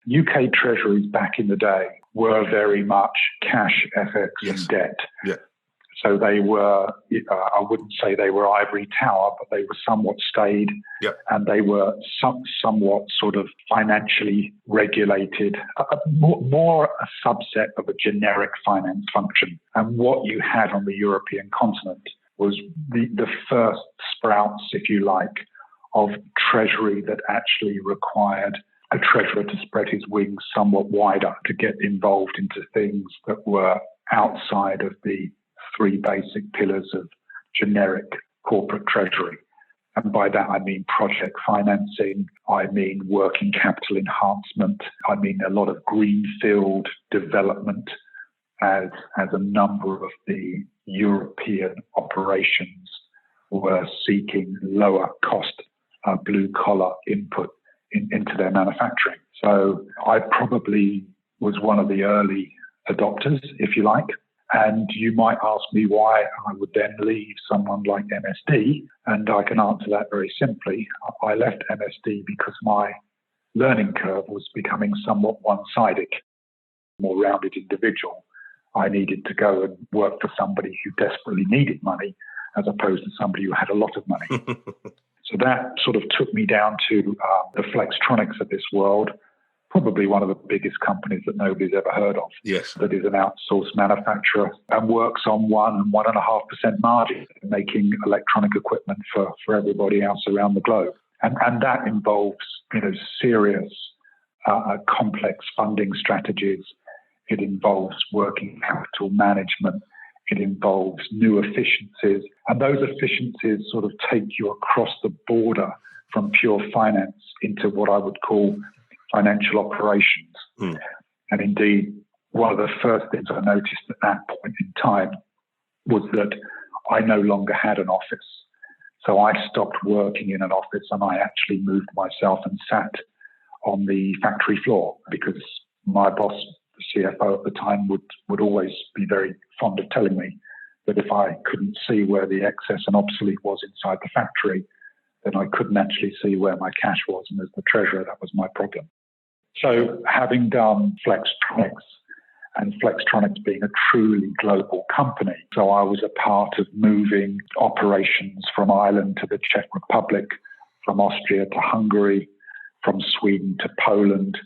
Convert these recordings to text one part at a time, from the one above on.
UK treasuries back in the day were very much cash, FX, and debt. Yeah. So they were, I wouldn't say they were ivory tower, but they were somewhat staid, and they were somewhat sort of financially regulated, more a subset of a generic finance function. And what you had on the European continent was the first sprouts, if you like, of treasury that actually required a treasurer to spread his wings somewhat wider to get involved into things that were outside of the three basic pillars of generic corporate treasury. And by that, I mean project financing, I mean working capital enhancement, I mean a lot of greenfield development as a number of the European operations were seeking lower cost blue collar input into their manufacturing. So I probably was one of the early adopters, if you like. And you might ask me why I would then leave someone like MSD, and I can answer that very simply. I left MSD because my learning curve was becoming somewhat one-sided, more rounded individual. I needed to go and work for somebody who desperately needed money as opposed to somebody who had a lot of money. So that sort of took me down to the Flextronics of this world, probably one of the biggest companies that nobody's ever heard of. Yes. That is an outsourced manufacturer and works on 1.5% margin, making electronic equipment for everybody else around the globe. And that involves, serious, complex funding strategies. It involves working capital management. It involves new efficiencies. And those efficiencies sort of take you across the border from pure finance into what I would call financial operations. And indeed, one of the first things I noticed at that point in time was that I no longer had an office. So I stopped working in an office and I actually moved myself and sat on the factory floor because my boss, the CFO at the time, would always be very fond of telling me that if I couldn't see where the excess and obsolete was inside the factory, then I couldn't actually see where my cash was. And as the treasurer, that was my problem. So having done Flextronics, and Flextronics being a truly global company, so I was a part of moving operations from Ireland to the Czech Republic, from Austria to Hungary, from Sweden to Poland,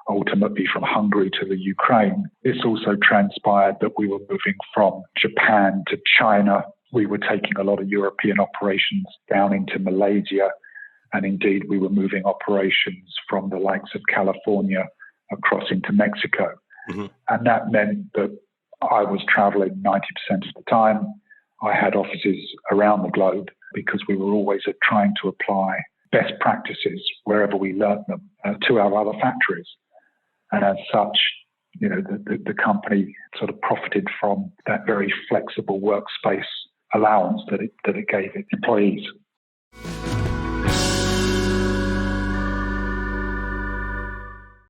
ultimately from Hungary to the Ukraine. This also transpired that we were moving from Japan to China. We were taking a lot of European operations down into Malaysia. And indeed, we were moving operations from the likes of California across into Mexico. And that meant that I was traveling 90% of the time. I had offices around the globe because we were always trying to apply best practices wherever we learned them to our other factories. And as such, the company sort of profited from that very flexible workspace allowance that it gave its employees.